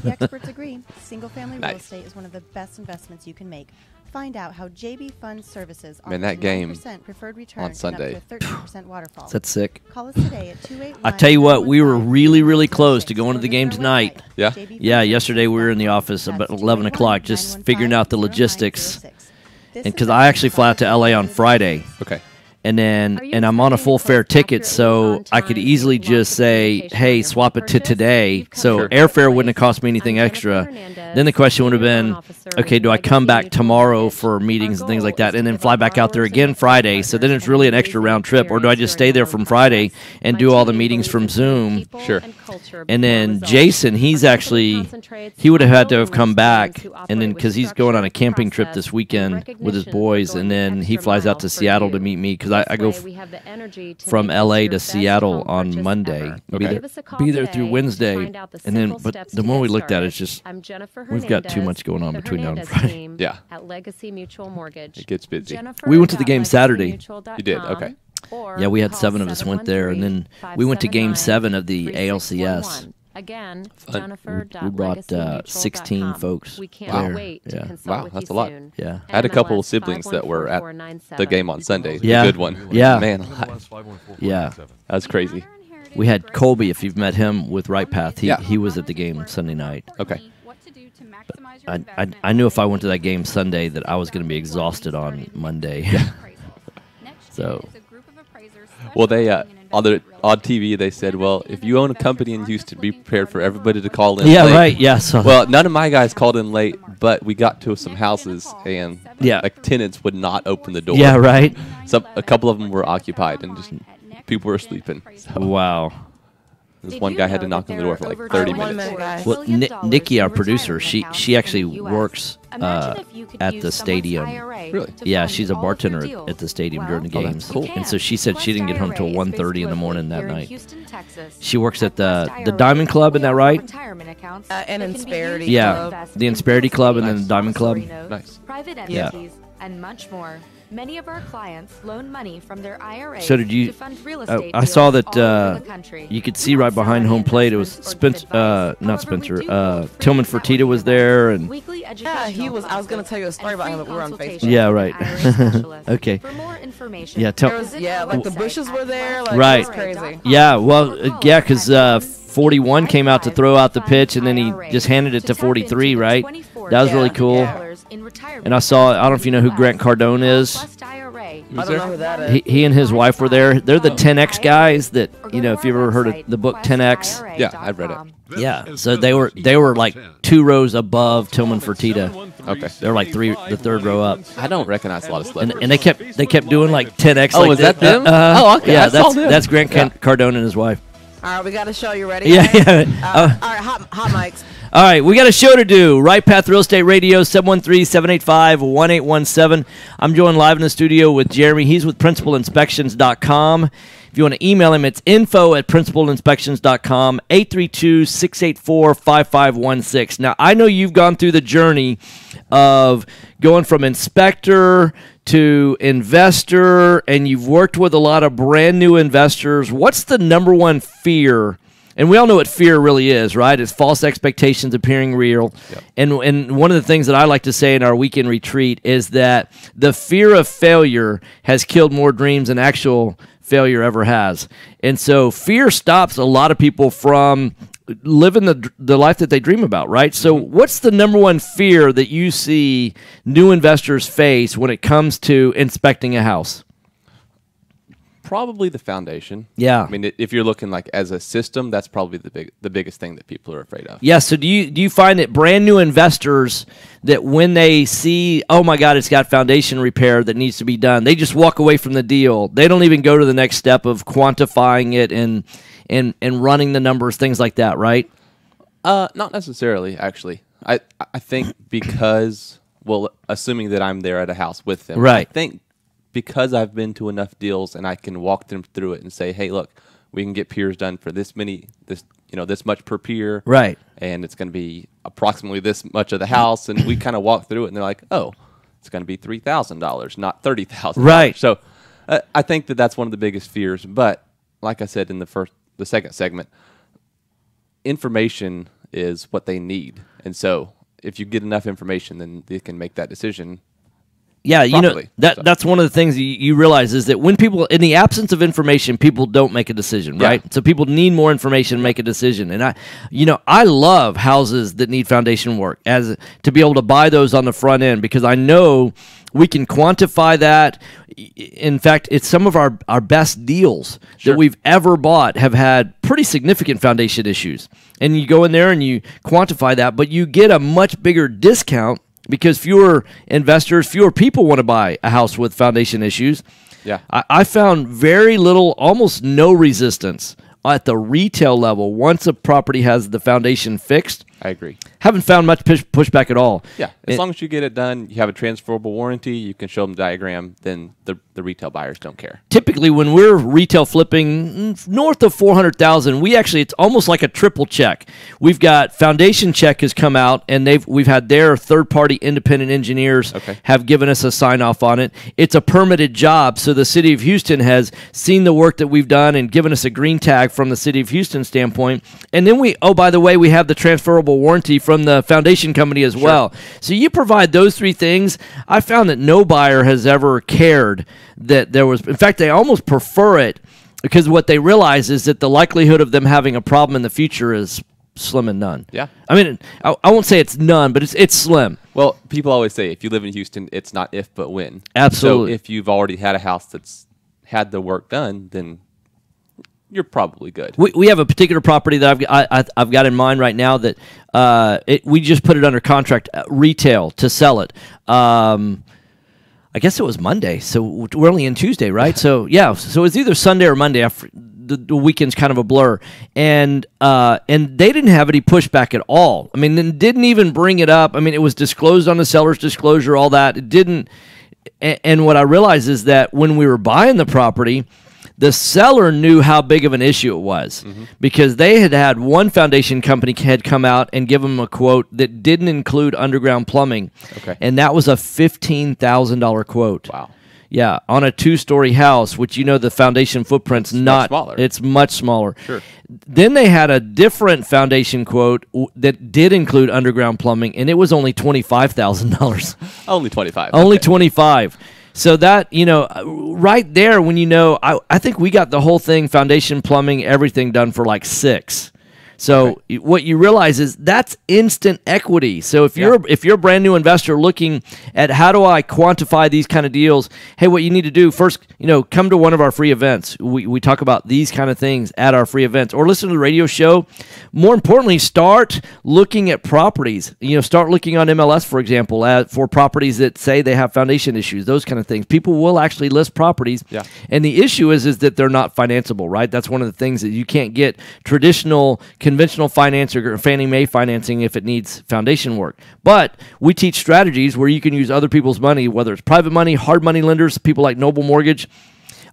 The experts agree. Single-family real estate is one of the best investments you can make. Find out how JB Fund Services offers that game 9% preferred return on Sunday. and up to a 13% waterfall. That's sick. Call us today at 281. I tell you what, we were really, really close to going to the game tonight. Yeah? Yeah, yesterday we were in the office about 11 o'clock just figuring out the logistics. And because I actually fly out to LA on Friday. Okay. And I'm on a full fare ticket, so I could easily just say, hey, swap it to today. So airfare wouldn't have cost me anything extra. Then the question would have been, okay, do I come back tomorrow for meetings and things like that and then fly back out there again Friday? So then it's really an extra round trip. Or do I just stay there from Friday and do all the meetings from Zoom? Sure. And then Jason, he would have had to have come back, and then because he's going on a camping trip this weekend with his boys, and then he flies out to Seattle to meet me because I go from LA to Seattle on Monday. Be there through Wednesday, and then but the more we looked at it, it's just we've got too much going on between now and Friday. Yeah, at Legacy Mutual Mortgage. It gets busy. We went to the game Saturday. You did? Okay. Yeah, we had 7 of us went there, and then we went to Game 7 of the ALCS. Again, We brought 16 folks. We can't there. wait to Yeah. consult Wow, with that's you a lot. soon. Yeah. I had a couple of MLS siblings that were at 5144497. the game on Sunday. Yeah. The good one. Yeah. Man, Yeah. that was crazy. We had Colby, if you've met him, with Right Path. He Yeah. he was at the game Sunday night. Okay. I knew if I went to that game Sunday that I was going to be exhausted on Monday. So, Well, they on TV they said, well, if you own a company in Houston, be prepared for everybody to call in. Yeah, late. right, yeah, so- Well, none of my guys called in late, but we got to some houses and like tenants would not open the door. Yeah, right. A couple of them were occupied and just people were sleeping. So. Wow. This one guy had to knock on the door for like 30 minutes. Well, Nikki, our producer, she actually works at the stadium. Really? Yeah, she's a bartender at the stadium during the Oh, that's games. cool. And so she said she didn't get home till 1:30 in the morning that night. She works at the Diamond Club, isn't that right? And Insperity Yeah, Club. the Insperity Club and then the Diamond Club. Nice. Private Yeah. entities, and much more. Many of our clients loan money from their IRAs So did you? to fund real estate I saw deals that all over the country. you could see right behind home plate. It was not Spencer. Tillman Fertitta was there, and Yeah, he was. I was going to tell you a story about him, but we're on Facebook. yeah, right. Okay. For more information, Yeah, There was, like the Bushes were there. Like, Right. It was crazy. Yeah, well, yeah, because 41 came out to throw out the pitch, and then he just handed it to 43, right? That was really cool. And I don't know if you know who Grant Cardone is. I don't know who that is. He and his wife were there. They're the 10X guys that, you know, if you ever heard of the book 10X. Yeah, I've read it. Yeah, so they were like 2 rows above Tillman Fertitta. Okay. They were like the third row up. I don't recognize a lot of celebrities. And they kept doing like 10X. Oh, like is that them? Oh, okay, Yeah, I saw them. that's Grant Cardone and his wife. All right, we got a show. You ready? Yeah, guys? yeah. All right, hot mics. All right, we got a show to do. Right Path Real Estate Radio, 713-785-1817. I'm joined live in the studio with Jeremy. He's with principalinspections.com. If you want to email him, it's info@principalinspections.com, 832-684-5516. Now, I know you've gone through the journey of going from inspector to investor, and you've worked with a lot of brand new investors. What's the number one fear? And we all know what fear really is, right? It's false expectations appearing real. Yep. And one of the things that I like to say in our weekend retreat is that the fear of failure has killed more dreams than actual failure ever has. And so fear stops a lot of people from living the life that they dream about, right? So what's the number one fear that you see new investors face when it comes to inspecting a house? Probably the foundation. Yeah. I mean, if you're looking like as a system, that's probably the biggest thing that people are afraid of. Yeah, so do you find that brand new investors that when they see, oh my God, it's got foundation repair that needs to be done, they just walk away from the deal. They don't even go to the next step of quantifying it and running the numbers, things like that, right? Not necessarily, actually. I think because, well, assuming that I'm there at a house with them, right. I think because I've been to enough deals and I can walk them through it and say, hey, look, we can get piers done for this much per pier. Right. And it's going to be approximately this much of the house. And we kind of walk through it and they're like, oh, it's going to be $3,000, not $30,000. Right. So I think that's one of the biggest fears. But like I said in the second segment, information is what they need. And so if you get enough information, then they can make that decision. Yeah, properly. That's one of the things you realize is that when people, in the absence of information, people don't make a decision, right? So people need more information to make a decision. And I love houses that need foundation work to be able to buy those on the front end because I know we can quantify that. In fact, it's some of our best deals that we've ever bought have had pretty significant foundation issues. And you go in there and you quantify that, but you get a much bigger discount because fewer investors, fewer people want to buy a house with foundation issues. Yeah, I found very little, almost no resistance at the retail level once a property has the foundation fixed. I agree. Haven't found much pushback at all. Yeah, as long as you get it done, you have a transferable warranty, you can show them the diagram, then the retail buyers don't care. Typically, when we're retail flipping north of 400,000, it's almost like a triple check. We've got Foundation Check has come out, and we've had their third-party independent engineers have given us a sign-off on it. It's a permitted job, so the City of Houston has seen the work that we've done and given us a green tag from the City of Houston standpoint. And then by the way, we have the transferable warranty from the foundation company as well. So you provide those three things. I found that no buyer has ever cared that there was, in fact, they almost prefer it because what they realize is that the likelihood of them having a problem in the future is slim and none. Yeah. I mean, I won't say it's none, but it's slim. Well, people always say if you live in Houston, it's not if but when. Absolutely. So if you've already had a house that's had the work done, then you're probably good. We have a particular property that I've got in mind right now that we just put it under contract retail to sell it. I guess it was Monday, so we're only in Tuesday, right? So yeah, so it's either Sunday or Monday. The weekend's kind of a blur, and they didn't have any pushback at all. I mean, they didn't even bring it up. I mean, it was disclosed on the seller's disclosure, all that. It didn't. And what I realized is that when we were buying the property, the seller knew how big of an issue it was because they had one foundation company had come out and give them a quote that didn't include underground plumbing. Okay. And that was a $15,000 quote. Wow. Yeah, on a 2-story house, which the foundation footprint's much smaller. It's much smaller. Sure. Then they had a different foundation quote that did include underground plumbing, and it was only $25,000. Only 25. Only 25. So that, right there when I think we got the whole thing, foundation, plumbing, everything done for like $6,000. So what you realize is that's instant equity. So if you're a brand new investor looking at how do I quantify these kind of deals, hey, what you need to do first, come to one of our free events. We talk about these kind of things at our free events, or listen to the radio show. More importantly, start looking at properties. Start looking on MLS, for example, for properties that say they have foundation issues, those kind of things. People will actually list properties, and the issue is that they're not financeable, right? That's one of the things that you can't get traditional conventional finance or Fannie Mae financing if it needs foundation work. But we teach strategies where you can use other people's money, whether it's private money, hard money lenders, people like Noble Mortgage.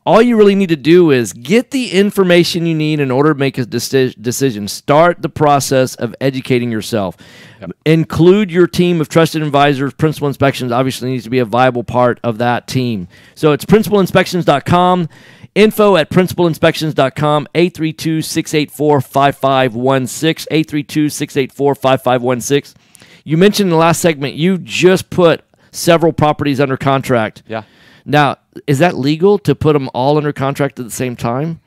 All you really need to do is get the information you need in order to make a decision. Start the process of educating yourself. Include your team of trusted advisors. Principal Inspections obviously needs to be a viable part of that team. So it's principalinspections.com. Info@principalinspections.com, 832-684-5516, 832-684-5516. You mentioned in the last segment you just put several properties under contract. Yeah. Now, is that legal to put them all under contract at the same time?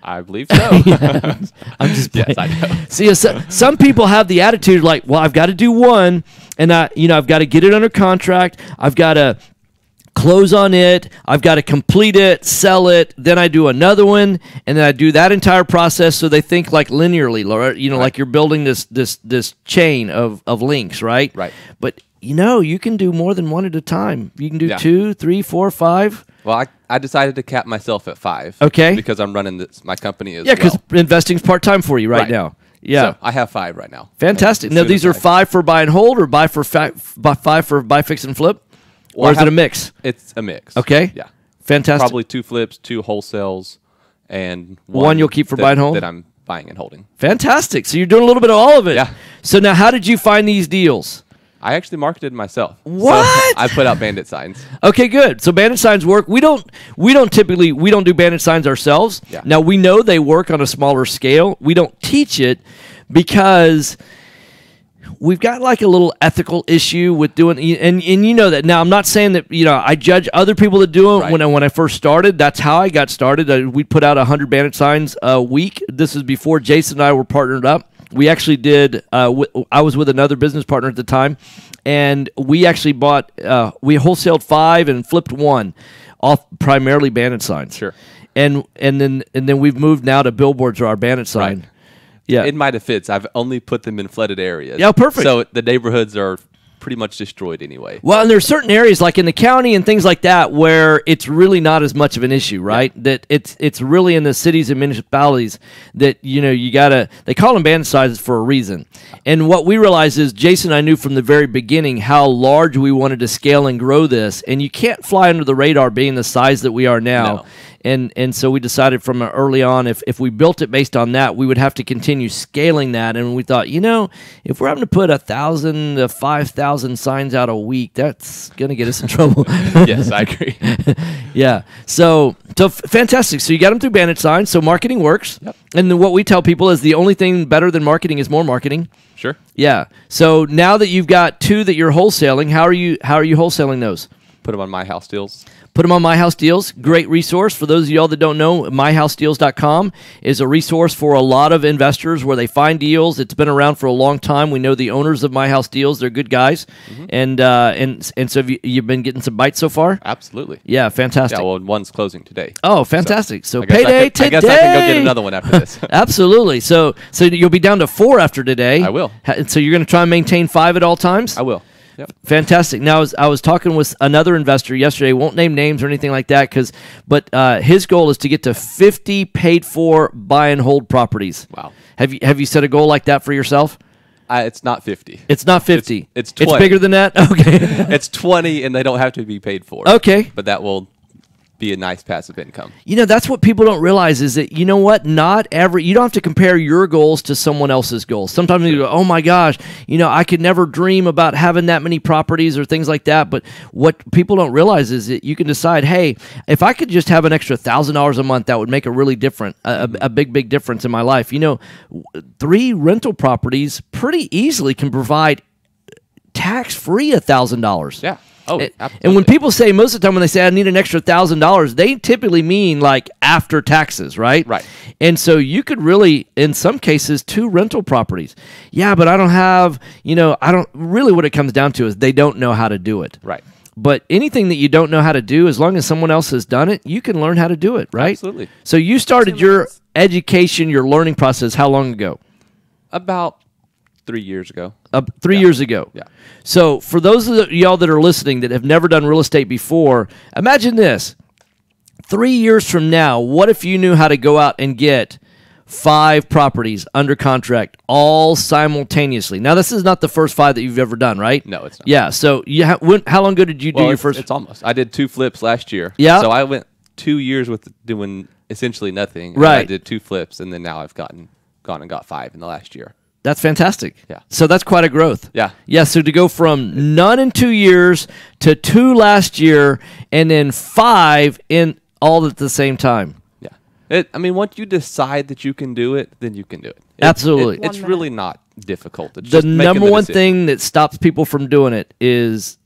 I believe so. I'm just playing. Yes, I know. See, some people have the attitude like, well, I've got to do one, and I've got to get it under contract. I've got to close on it, I've got to complete it, sell it, then I do another one, and then I do that entire process. So they think like linearly, like you're building this chain of links, right? Right. But you can do more than one at a time. You can do 2, 3, 4, 5. Well, I decided to cap myself at 5. Okay. Because I'm running my company as well. Yeah, because investing's part-time for you right now. Yeah. So I have 5 right now. Fantastic. Now, these are 5 for buy and hold or 5 for buy, fix, and flip? Or is it a mix? It's a mix. Okay. Yeah. Fantastic. Probably 2 flips, 2 wholesales, and one you'll keep for buy and hold? That I'm buying and holding. Fantastic. So you're doing a little bit of all of it. Yeah. So now how did you find these deals? I actually marketed myself. What? So I put out bandit signs. Okay, good. So bandit signs work. We don't do bandit signs ourselves. Yeah. Now we know they work on a smaller scale. We don't teach it because we've got like a little ethical issue with doing, and you know that. Now I'm not saying that I judge other people that do it. Right. When I first started, that's how I got started. We put out 100 bandit signs a week. This is before Jason and I were partnered up. We actually did. I was with another business partner at the time, and we actually bought. We wholesaled 5 and flipped 1, off primarily bandit signs. Sure. And then we've moved now to billboards or our bandit sign. Right. Yeah. In my defense, I've only put them in flooded areas. Yeah, perfect. So the neighborhoods are pretty much destroyed anyway. Well, and there's certain areas like in the county and things like that where it's really not as much of an issue, right? Yeah. That it's really in the cities and municipalities that you gotta. They call them bandit sizes for a reason. And what we realized is Jason and I knew from the very beginning how large we wanted to scale and grow this, and you can't fly under the radar being the size that we are now. No. And so we decided from early on, if we built it based on that, we would have to continue scaling that. And we thought, if we're having to put 1,000 to 5,000 signs out a week, that's going to get us in trouble. Yes, I agree. Yeah. So fantastic. So you got them through Bandit Signs. So marketing works. Yep. And then what we tell people is the only thing better than marketing is more marketing. Sure. Yeah. So now that you've got 2 that you're wholesaling, how are you wholesaling those? Put them on My House Deals. Put them on My House Deals. Great resource. For those of y'all that don't know, myhousedeals.com is a resource for a lot of investors where they find deals. It's been around for a long time. We know the owners of My House Deals. They're good guys. Mm-hmm. And so have you've been getting some bites so far? Absolutely. Yeah, fantastic. Yeah, well, one's closing today. Oh, fantastic. So payday today. I guess I can go get another one after this. Absolutely. So you'll be down to 4 after today. I will. So you're going to try and maintain 5 at all times? I will. Yep. Fantastic. Now, I was talking with another investor yesterday. Won't name names or anything like that, but his goal is to get to 50 paid-for buy and hold properties. Wow. Have you set a goal like that for yourself? It's not 50. It's not 50. It's 20. It's bigger than that. Okay. It's 20, and they don't have to be paid for. Okay. But that will be a nice passive income. That's what people don't realize is that, you don't have to compare your goals to someone else's goals. Sometimes you go, oh my gosh, I could never dream about having that many properties or things like that. But what people don't realize is that you can decide, hey, if I could just have an extra $1,000 a month, that would make a really a big difference in my life. 3 rental properties pretty easily can provide tax-free $1,000. Yeah. Oh, and when people say, most of the time when they say I need an extra $1,000, they typically mean like after taxes, right? Right. And so you could really, in some cases, 2 rental properties. Yeah, but I don't have, really what it comes down to is they don't know how to do it. Right. But anything that you don't know how to do, as long as someone else has done it, you can learn how to do it, right? Absolutely. So you started your education, your learning process how long ago? About 3 years ago. 3 years ago. Yeah. So for those of y'all that are listening that have never done real estate before, imagine this. 3 years from now, what if you knew how to go out and get 5 properties under contract all simultaneously? Now, this is not the first 5 that you've ever done, right? No, it's not. Yeah. So how long ago did you do your first? It's almost. I did 2 flips last year. Yeah. So I went 2 years with doing essentially nothing. Right. I did 2 flips, and then now I've gone and got 5 in the last year. That's fantastic. Yeah. So that's quite a growth. Yeah. Yeah. So to go from none in 2 years to 2 last year and then 5 in all at the same time. Yeah. Once you decide that you can do it, then you can do it. Absolutely. It's really not difficult. It's the just making number one decision. thing that stops people from doing it is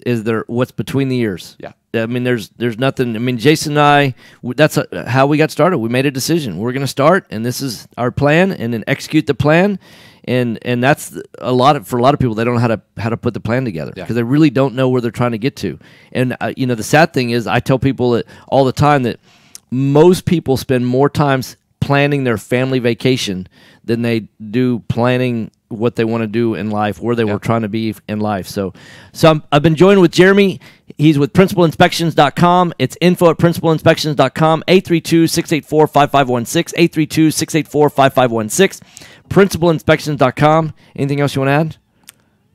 what's between the ears. Yeah. There's nothing. Jason and I, that's how we got started. We made a decision. We're going to start, and this is our plan, and then execute the plan. And that's for a lot of people. They don't know how to put the plan together because they really don't know where they're trying to get to. And the sad thing is, I tell people that all the time that most people spend more time planning their family vacation than they do planning what they want to do in life, where they were trying to be in life. So I've been joined with Jeremy. He's with principalinspections.com. It's info@principalinspections.com, 832-684-5516, 832-684-5516, principalinspections.com. Anything else you want to add?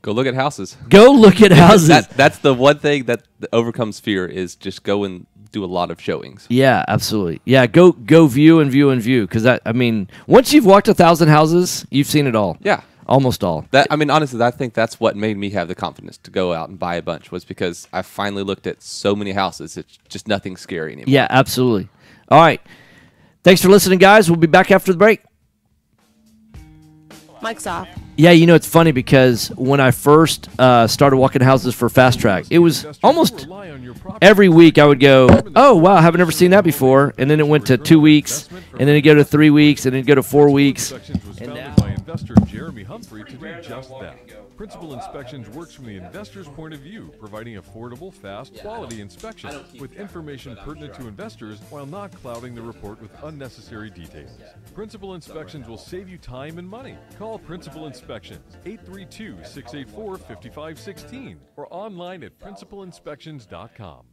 Go look at houses. Go look at houses. That's the one thing that overcomes fear is just go and do a lot of showings. Yeah, absolutely. Yeah, go view and view and view because once you've walked 1,000 houses, you've seen it all. Yeah. Almost all. Honestly, I think that's what made me have the confidence to go out and buy a bunch was because I finally looked at so many houses. It's just nothing scary anymore. Yeah, absolutely. All right. Thanks for listening, guys. We'll be back after the break. Mike's off. Yeah, it's funny because when I first started walking houses for Fast Track, it was almost every week I would go, oh, wow, I haven't never seen that before. And then it went to 2 weeks, and then it go to 3 weeks, and then go to 4 weeks. And now, by investor Jeremy Humphrey to do just that. Principal Inspections works from the investor's point of view, providing affordable, fast, quality inspections with information pertinent to investors while not clouding the report with unnecessary details. Principal Inspections will save you time and money. Call Principal Inspections 832-684-5516 or online at principalinspections.com.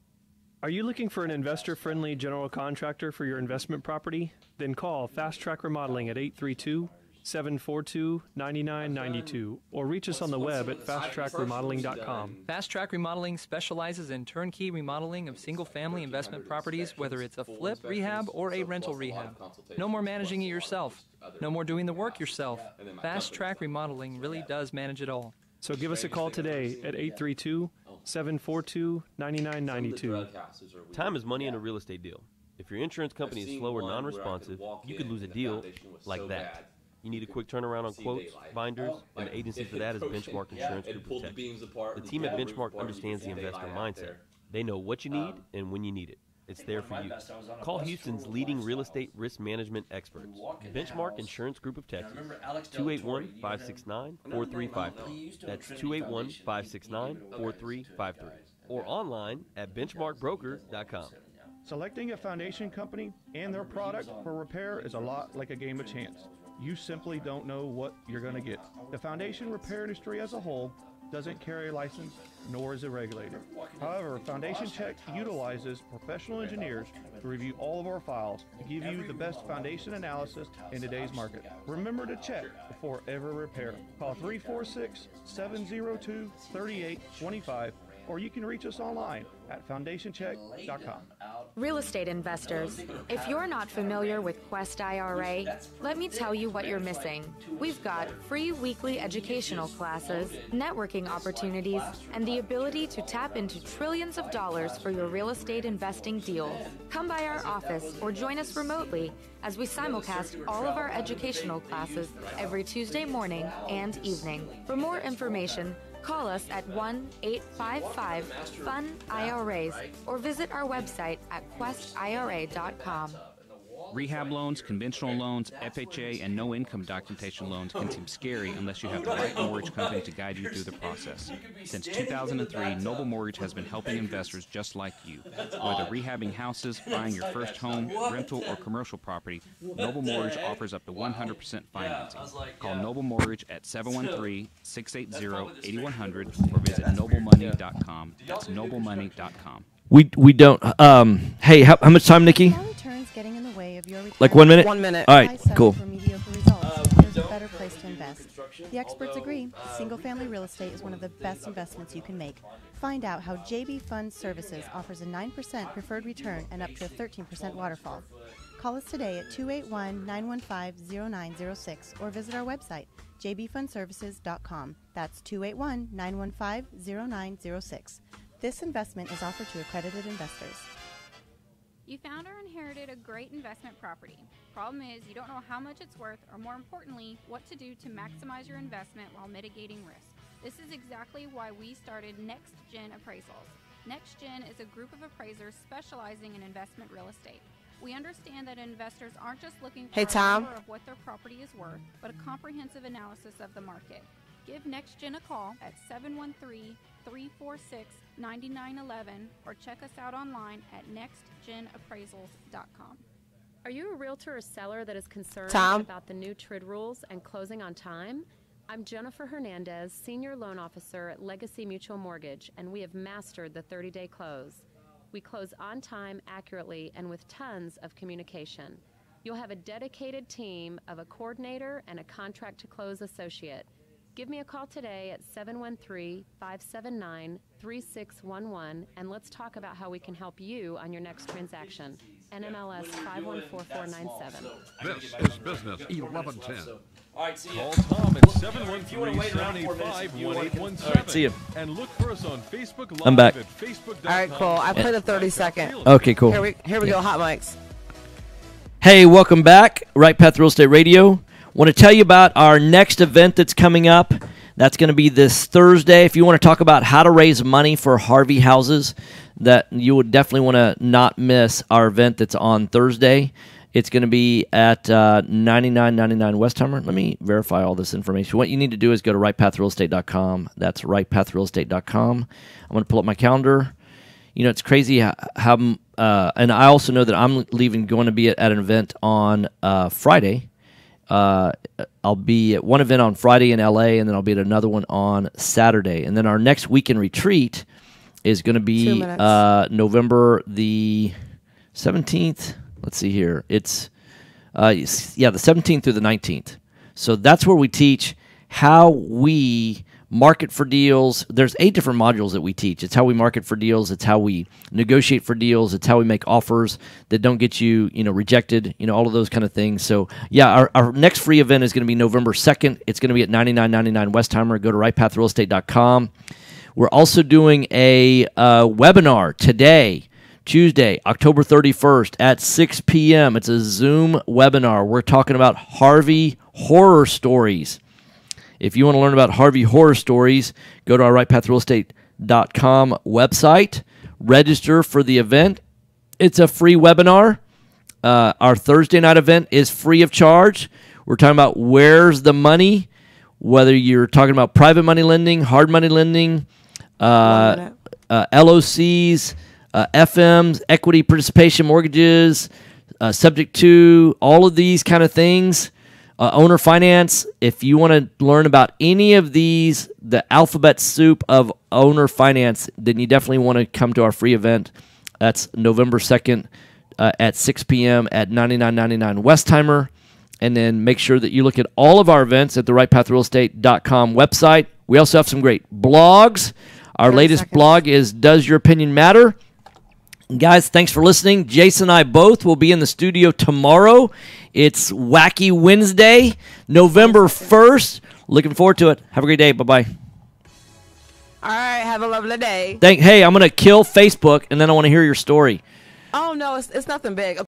Are you looking for an investor-friendly general contractor for your investment property? Then call Fast Track Remodeling at 832-742-9992 or reach us on the web at fasttrackremodeling.com. Fast Track Remodeling specializes in turnkey remodeling of single-family investment properties, whether it's a flip, rehab, or a rental rehab. No more managing it yourself. No more doing the work yourself. Fast Track Remodeling really does manage it all. So give us a call today at 832-742-9992. Time is money in a real estate deal. If your insurance company is slow or non-responsive, you could lose a deal like that. You need a quick turnaround on quotes, binders, and the agency for that is Benchmark Insurance Group of Texas. The team at Benchmark understands the investor mindset. They know what you need and when you need it. It's there for you. Call Houston's leading real estate risk management experts. Benchmark Insurance Group of Texas, 281-569-4353. That's 281-569-4353. Or online at benchmarkbroker.com. Selecting a foundation company and their product for repair is a lot like a game of chance. You simply don't know what you're going to get. The foundation repair industry as a whole doesn't carry a license, nor is it regulated. However, Foundation Check utilizes professional engineers to review all of our files to give you the best foundation analysis in today's market. Remember to check before every repair. Call 346-702-3825, or you can reach us online at foundationcheck.com. Real estate investors, if you're not familiar with Quest IRA, let me tell you what you're missing. We've got free weekly educational classes, networking opportunities, and the ability to tap into trillions of dollars for your real estate investing deals. Come by our office or join us remotely as we simulcast all of our educational classes every Tuesday morning and evening. For more information, call us at 1-855-FUN-IRAs or visit our website at questira.com. Rehab loans, conventional loans, FHA, and no-income documentation loans can seem scary unless you have the right mortgage company to guide you through the process. Since 2003, Noble Mortgage has been helping investors just like you. Whether rehabbing houses, buying your first home, rental, or commercial property, Noble Mortgage offers up to 100% financing. Call Noble Mortgage at 713-680-8100 or visit noblemoney.com. That's noblemoney.com. We don't. Hey, how much time, Nikki? Getting in the way of your like 1 minute? 1 minute. All right, cool. For mediocre results, there's a better place to invest. The experts agree, single-family real estate is one of the best investments you can make. Find out how JB Fund Services offers a 9% preferred return and up to a 13% waterfall. Call us today at 281-915-0906 or visit our website, jbfundservices.com. That's 281-915-0906. This investment is offered to accredited investors. You found or inherited a great investment property. Problem is, you don't know how much it's worth, or more importantly, what to do to maximize your investment while mitigating risk. This is exactly why we started Next Gen Appraisals. Next Gen is a group of appraisers specializing in investment real estate. We understand that investors aren't just looking for a number of what their property is worth, but a comprehensive analysis of the market. Give Next Gen a call at 713-346-9911 or check us out online at nextgenappraisals.com. Are you a realtor or seller that is concerned about the new TRID rules and closing on time? I'm Jennifer Hernandez, Senior Loan Officer at Legacy Mutual Mortgage, and we have mastered the 30-day close. We close on time, accurately, and with tons of communication. You'll have a dedicated team of a coordinator and a contract-to-close associate. Give me a call today at 713-579-3611, and let's talk about how we can help you on your next transaction. NMLS 514497. This is Business 1110. All right, see Call Tom at 713-785-1817. See you. And look for us on Facebook Live. I'm back. At Facebook.com. All right, cool. I played the 30-second. Okay, cool. Here we go, hot mics. Hey, welcome back. Right Path Real Estate Radio. Want to tell you about our next event that's coming up. That's going to be this Thursday. If you want to talk about how to raise money for Harvey houses, that you would definitely want to not miss our event that's on Thursday. It's going to be at 9999 Westheimer. Let me verify all this information. What you need to do is go to rightpathrealestate.com. That's rightpathrealestate.com. I'm going to pull up my calendar. You know, it's crazy how and I also know that I'm going to be at an event on Friday. I'll be at one event on Friday in LA, and then I'll be at another one on Saturday. And then our next weekend retreat is going to be November the 17th. Let's see here. It's the 17th through the 19th. So that's where we teach how we market for deals. There's 8 different modules that we teach. It's how we market for deals. It's how we negotiate for deals. It's how we make offers that don't get you, rejected, all of those kind of things. So, yeah, our next free event is going to be November 2nd. It's going to be at 9999 Westheimer. Go to rightpathrealestate.com. We're also doing a webinar today, Tuesday, October 31st at 6 p.m. It's a Zoom webinar. We're talking about Harvey horror stories. If you want to learn about Harvey horror stories, go to our rightpathrealestate.com website. Register for the event. It's a free webinar. Our Thursday night event is free of charge. We're talking about where's the money, whether you're talking about private money lending, hard money lending, LOCs, FMs, equity participation mortgages, subject to all of these kind of things. Owner finance. If you want to learn about any of these, the alphabet soup of owner finance, then you definitely want to come to our free event. That's November 2nd at 6 p.m. at 9999 Westheimer. And then make sure that you look at all of our events at the rightpathrealestate.com website. We also have some great blogs. Our latest blog is Does Your Opinion Matter? Guys, thanks for listening. Jason and I both will be in the studio tomorrow. It's Wacky Wednesday, November 1st. Looking forward to it. Have a great day. Bye-bye. All right, have a lovely day. Hey, I'm going to kill Facebook, and then I want to hear your story. Oh, no, it's nothing big. Okay.